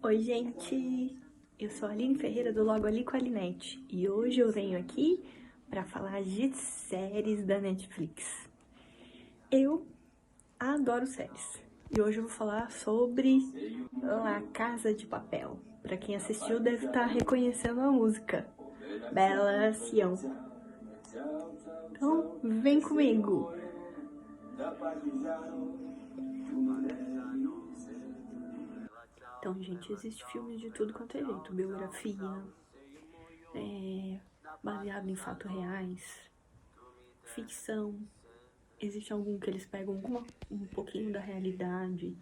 Oi, gente! Eu sou a Aline Ferreira do Logo Ali com a Alinete e hoje eu venho aqui para falar de séries da Netflix. Eu adoro séries e hoje eu vou falar sobre La Casa de Papel. Para quem assistiu deve estar reconhecendo a música Bella Ciao. Então, vem comigo! Então, gente, existe filmes de tudo quanto é jeito, biografia, baseado em fatos reais, ficção. Existe algum que eles pegam um pouquinho da realidade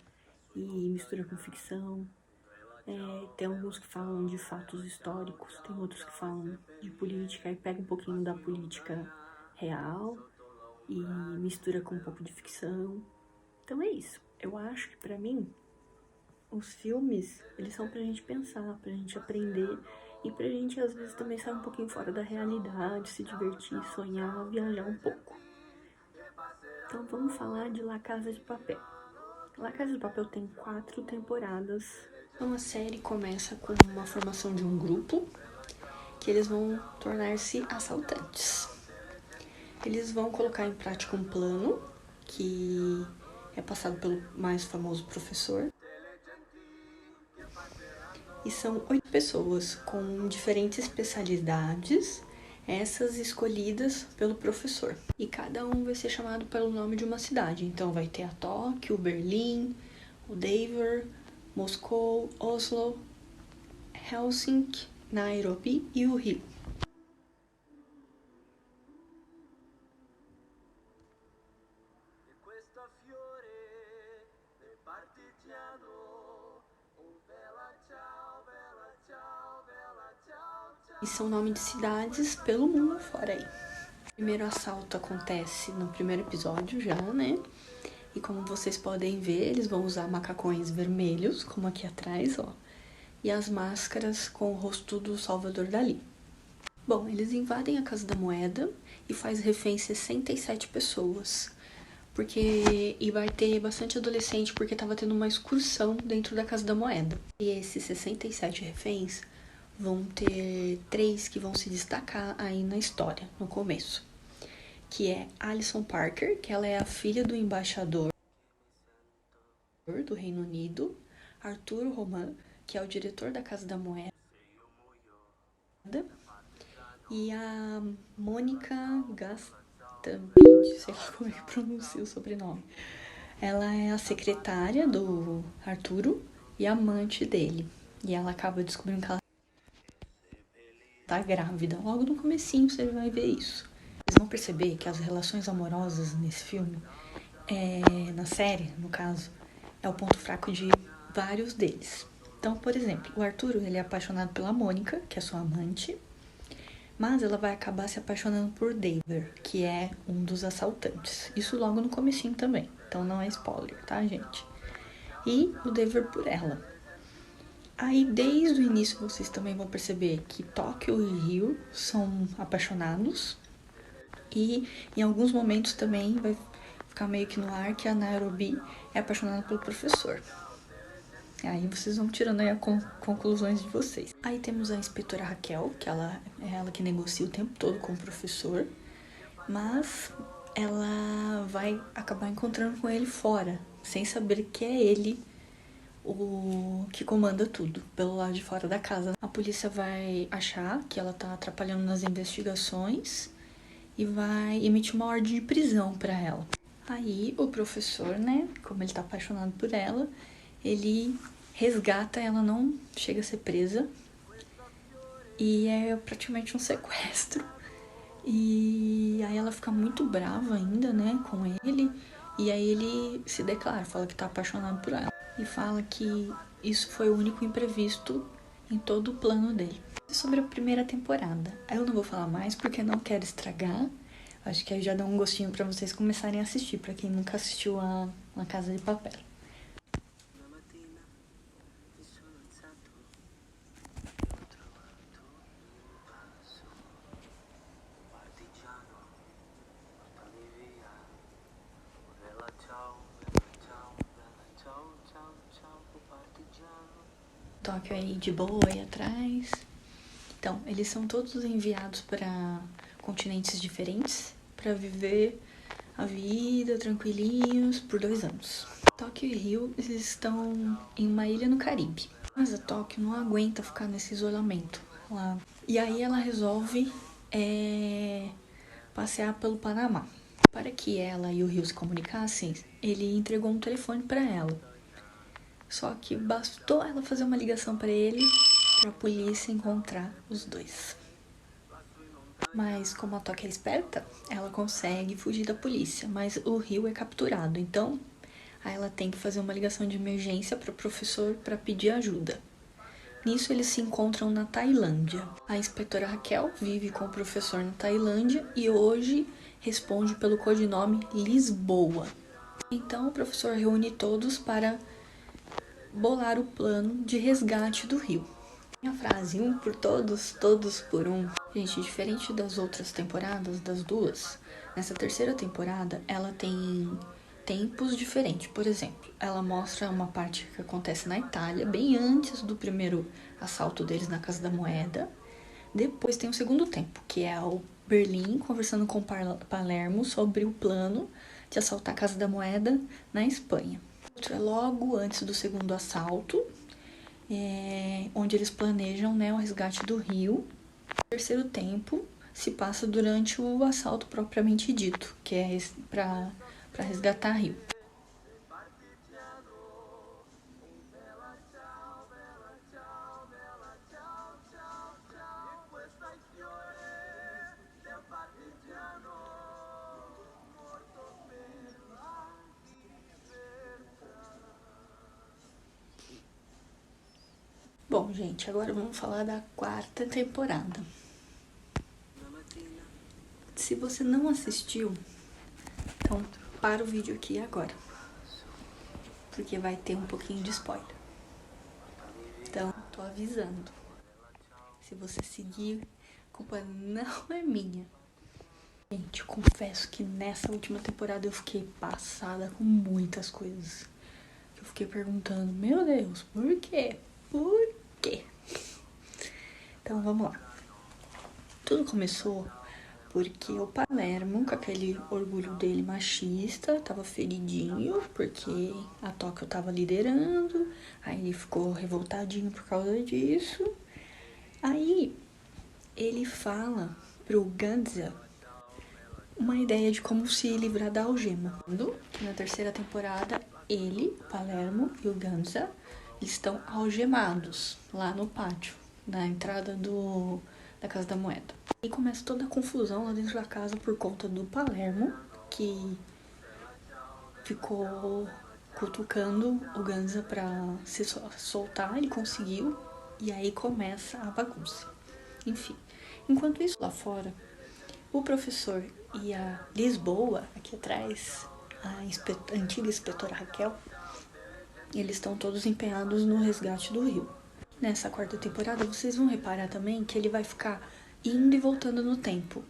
e misturam com ficção. Tem alguns que falam de fatos históricos, tem outros que falam de política e pega um pouquinho da política real e mistura com um pouco de ficção. Então é isso. Eu acho que pra mim os filmes, eles são pra gente pensar, pra gente aprender e pra gente às vezes também sair um pouquinho fora da realidade, se divertir, sonhar, viajar um pouco. Então vamos falar de La Casa de Papel. La Casa de Papel tem 4 temporadas. Então a série começa com uma formação de um grupo que eles vão tornar-se assaltantes. Eles vão colocar em prática um plano que é passado pelo mais famoso professor. E são 8 pessoas com diferentes especialidades, essas escolhidas pelo professor. E cada um vai ser chamado pelo nome de uma cidade. Então vai ter a Tóquio, Berlim, o Denver, Moscou, Oslo, Helsinki, Nairobi e o Rio. E são nomes de cidades pelo mundo afora aí. O primeiro assalto acontece no primeiro episódio já, né? E como vocês podem ver, eles vão usar macacões vermelhos, como aqui atrás, ó. E as máscaras com o rosto do Salvador Dalí. Bom, eles invadem a Casa da Moeda e faz refém 67 pessoas. E vai ter bastante adolescente porque tava tendo uma excursão dentro da Casa da Moeda. E esses 67 reféns vão ter 3 que vão se destacar aí na história, no começo. Que é Alison Parker, que ela é a filha do embaixador do Reino Unido, Arturo Roman, que é o diretor da Casa da Moeda, e a Mônica Gastambide, sei lá como é que pronuncia o sobrenome. Ela é a secretária do Arturo e amante dele. E ela acaba descobrindo que ela tá grávida. Logo no comecinho você vai ver isso. Vocês vão perceber que as relações amorosas nesse filme, na série, no caso, é o ponto fraco de vários deles. Então, por exemplo, o Arturo, ele é apaixonado pela Mônica, que é sua amante, mas ela vai acabar se apaixonando por Denver, que é um dos assaltantes. Isso logo no comecinho também, então não é spoiler, tá, gente? E o Denver por ela. Aí, desde o início, vocês também vão perceber que Tóquio e Rio são apaixonados. E em alguns momentos também vai ficar meio que no ar que a Nairobi é apaixonada pelo professor. Aí vocês vão tirando aí as conclusões de vocês. Aí temos a inspetora Raquel, que é ela que negocia o tempo todo com o professor. Mas ela vai acabar encontrando com ele fora, sem saber que é ele o que comanda tudo, pelo lado de fora da casa. A polícia vai achar que ela tá atrapalhando nas investigações e vai emitir uma ordem de prisão para ela. Aí o professor, né, como ele tá apaixonado por ela, ele resgata ela, não chega a ser presa. E é praticamente um sequestro. E aí ela fica muito brava ainda, né, com ele. E aí ele se declara, fala que tá apaixonado por ela. E fala que isso foi o único imprevisto em todo o plano dele. Sobre a primeira temporada. Eu não vou falar mais porque não quero estragar. Acho que aí já dá um gostinho pra vocês começarem a assistir, pra quem nunca assistiu a Casa de Papel. Tóquio aí de boa aí atrás. Então, eles são todos enviados para continentes diferentes para viver a vida tranquilinhos por 2 anos. Tóquio e Rio eles estão em uma ilha no Caribe. Mas a Tóquio não aguenta ficar nesse isolamento lá. E aí ela resolve passear pelo Panamá. Para que ela e o Rio se comunicassem, ele entregou um telefone para ela. Só que bastou ela fazer uma ligação para ele para a polícia encontrar os dois. Mas como a Tóquio é esperta, ela consegue fugir da polícia, mas o Rio é capturado. Então, aí ela tem que fazer uma ligação de emergência para o professor para pedir ajuda. Nisso eles se encontram na Tailândia. A inspetora Raquel vive com o professor na Tailândia e hoje responde pelo codinome Lisboa. Então o professor reúne todos para bolar o plano de resgate do Rio. A frase um por todos, todos por um. Gente, diferente das outras temporadas, das duas, nessa terceira temporada ela tem tempos diferentes. Por exemplo, ela mostra uma parte que acontece na Itália, bem antes do primeiro assalto deles na Casa da Moeda. Depois tem o segundo tempo, que é o Berlim conversando com Palermo sobre o plano de assaltar a Casa da Moeda na Espanha. Outro é logo antes do segundo assalto, onde eles planejam, né, o resgate do Rio. O terceiro tempo se passa durante o assalto propriamente dito, que é para resgatar Rio. Bom, gente, agora vamos falar da 4ª temporada. Se você não assistiu, então para o vídeo aqui agora, porque vai ter um pouquinho de spoiler. Então, tô avisando. Se você seguir, a culpa não é minha. Gente, confesso que nessa última temporada eu fiquei passada com muitas coisas. Eu fiquei perguntando, meu Deus, por quê? Por quê? Então, vamos lá. Tudo começou porque o Palermo, com aquele orgulho dele machista, tava feridinho, porque a Tóquio tava liderando, aí ele ficou revoltadinho por causa disso. Aí ele fala pro Ganza uma ideia de como se livrar da algema. Que na terceira temporada, ele, Palermo e o Ganza, eles estão algemados lá no pátio, na entrada da Casa da Moeda. E começa toda a confusão lá dentro da casa por conta do Palermo, que ficou cutucando o Ganza pra se soltar, ele conseguiu, e aí começa a bagunça. Enfim, enquanto isso lá fora, o professor e a Lisboa, aqui atrás, a antiga inspetora Raquel, eles estão todos empenhados no resgate do Rio. Nessa 4ª temporada, vocês vão reparar também que ele vai ficar indo e voltando no tempo.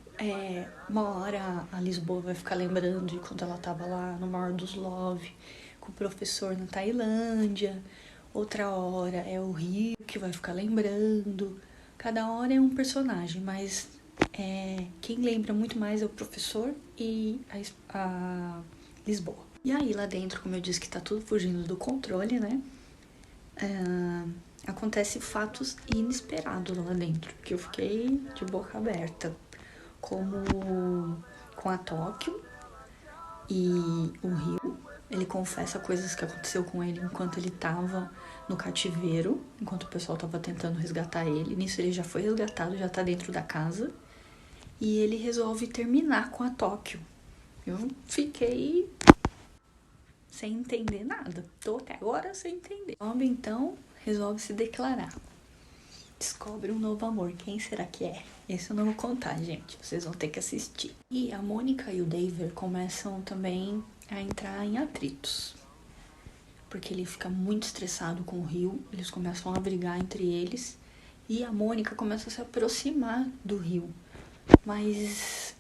Uma hora a Lisboa vai ficar lembrando de quando ela tava lá no Mar dos Love, com o professor na Tailândia. Outra hora é o Rio que vai ficar lembrando. Cada hora é um personagem, mas quem lembra muito mais é o professor e a Lisboa. E aí lá dentro, como eu disse que tá tudo fugindo do controle, né? Acontece fatos inesperados lá dentro, que eu fiquei de boca aberta. Como com a Tóquio e o Rio. Ele confessa coisas que aconteceu com ele enquanto ele tava no cativeiro, enquanto o pessoal tava tentando resgatar ele. Nisso ele já foi resgatado, já tá dentro da casa. E ele resolve terminar com a Tóquio. Eu fiquei sem entender nada. Tô até agora sem entender. Bob, então, resolve se declarar. Descobre um novo amor. Quem será que é? Esse eu não vou contar, gente. Vocês vão ter que assistir. E a Mônica e o David começam também a entrar em atritos. Porque ele fica muito estressado com o Rio. Eles começam a brigar entre eles. E a Mônica começa a se aproximar do Rio. Mas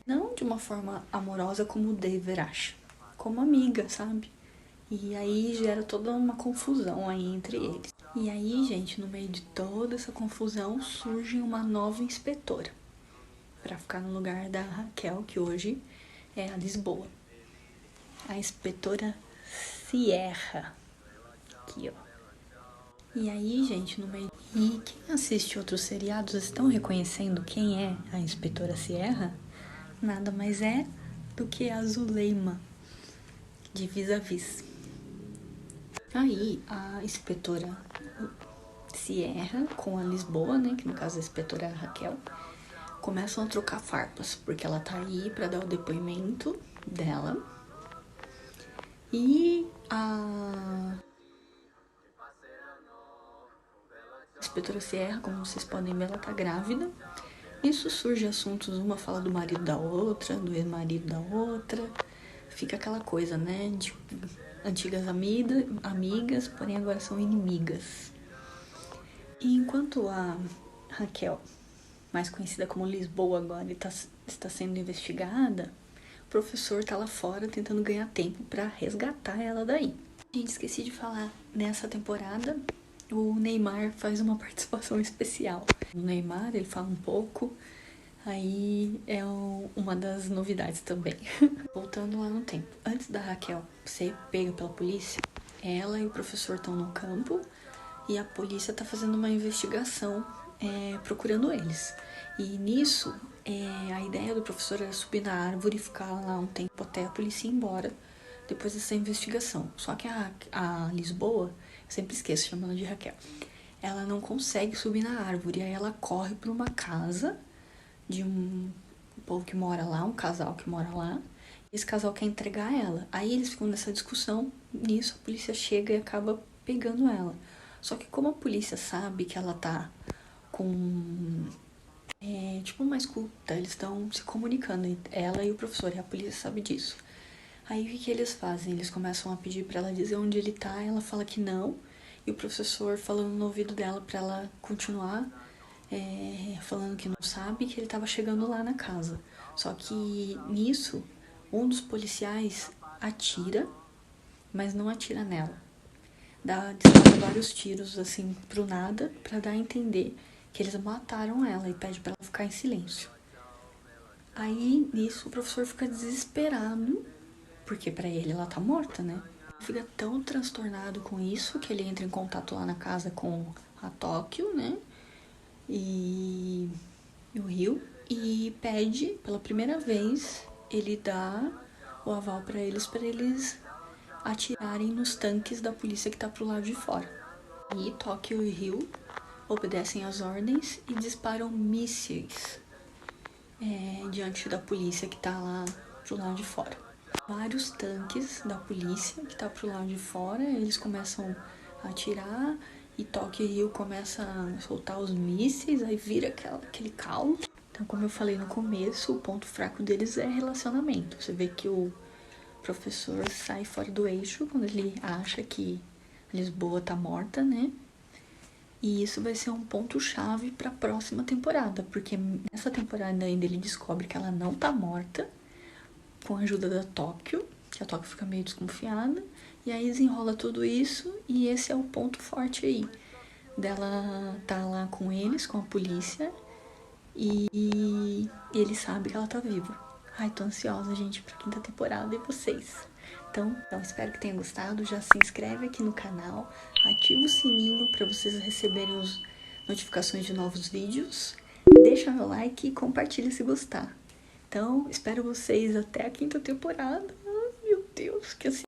não de uma forma amorosa como o David acha. Como amiga, sabe? E aí gera toda uma confusão aí entre eles. E aí, gente, no meio de toda essa confusão, surge uma nova inspetora para ficar no lugar da Raquel, que hoje é a Lisboa. A inspetora Sierra. Aqui, ó. E aí, gente, no meio... E quem assiste outros seriados estão reconhecendo quem é a inspetora Sierra? Nada mais é do que a Zuleima, de Vis-a-Vis. Aí, a inspetora Sierra com a Lisboa, né, que no caso é a inspetora Raquel, começam a trocar farpas, porque ela tá aí pra dar o depoimento dela. E a inspetora Sierra, como vocês podem ver, ela tá grávida. Nisso surge assuntos, uma fala do marido da outra, do ex-marido da outra. Fica aquela coisa, né, de antigas amigas, porém agora são inimigas. E enquanto a Raquel, mais conhecida como Lisboa agora, está sendo investigada, o professor tá lá fora tentando ganhar tempo para resgatar ela daí. Gente, esqueci de falar, nessa temporada o Neymar faz uma participação especial. O Neymar, ele fala um pouco, aí é uma das novidades também. Voltando lá no tempo, antes da Raquel ser pega pela polícia, ela e o professor estão no campo e a polícia tá fazendo uma investigação procurando eles. E nisso, a ideia do professor era subir na árvore e ficar lá um tempo até a polícia ir embora depois dessa investigação. Só que a Lisboa, eu sempre esqueço, chamo ela de Raquel, ela não consegue subir na árvore, aí ela corre para uma casa de um povo que mora lá, um casal que mora lá. Esse casal quer entregar ela. Aí eles ficam nessa discussão, nisso a polícia chega e acaba pegando ela. Só que como a polícia sabe que ela tá com tipo uma escuta, eles estão se comunicando, ela e o professor, e a polícia sabe disso. Aí o que eles fazem? Eles começam a pedir pra ela dizer onde ele tá, ela fala que não, e o professor falando no ouvido dela pra ela continuar falando que não sabe, que ele tava chegando lá na casa. Só que nisso, um dos policiais atira, mas não atira nela. Dispara vários tiros assim pro nada, pra dar a entender que eles mataram ela e pede pra ela ficar em silêncio. Aí nisso o professor fica desesperado, porque pra ele ela tá morta, né? Fica tão transtornado com isso que ele entra em contato lá na casa com a Tóquio, né? E o Rio, e pede pela primeira vez, ele dá o aval para eles atirarem nos tanques da polícia que tá pro lado de fora. E Tóquio e Rio obedecem às ordens e disparam mísseis diante da polícia que tá lá pro lado de fora. Vários tanques da polícia que tá pro lado de fora, eles começam a atirar e Tóquio e Rio começam a soltar os mísseis, aí vira aquele caos. Então, como eu falei no começo, o ponto fraco deles é relacionamento. Você vê que o professor sai fora do eixo quando ele acha que Lisboa tá morta, né? E isso vai ser um ponto-chave para a próxima temporada, porque nessa temporada ainda ele descobre que ela não tá morta, com a ajuda da Tóquio, que a Tóquio fica meio desconfiada, e aí desenrola tudo isso, e esse é o ponto forte aí, dela tá lá com eles, com a polícia, e ele sabe que ela tá viva. Ai, tô ansiosa, gente, pra quinta temporada e vocês. Então, espero que tenham gostado. Já se inscreve aqui no canal, ativa o sininho para vocês receberem as notificações de novos vídeos. Deixa meu like e compartilha se gostar. Então, espero vocês até a quinta temporada. Ai, meu Deus, que ansiedade.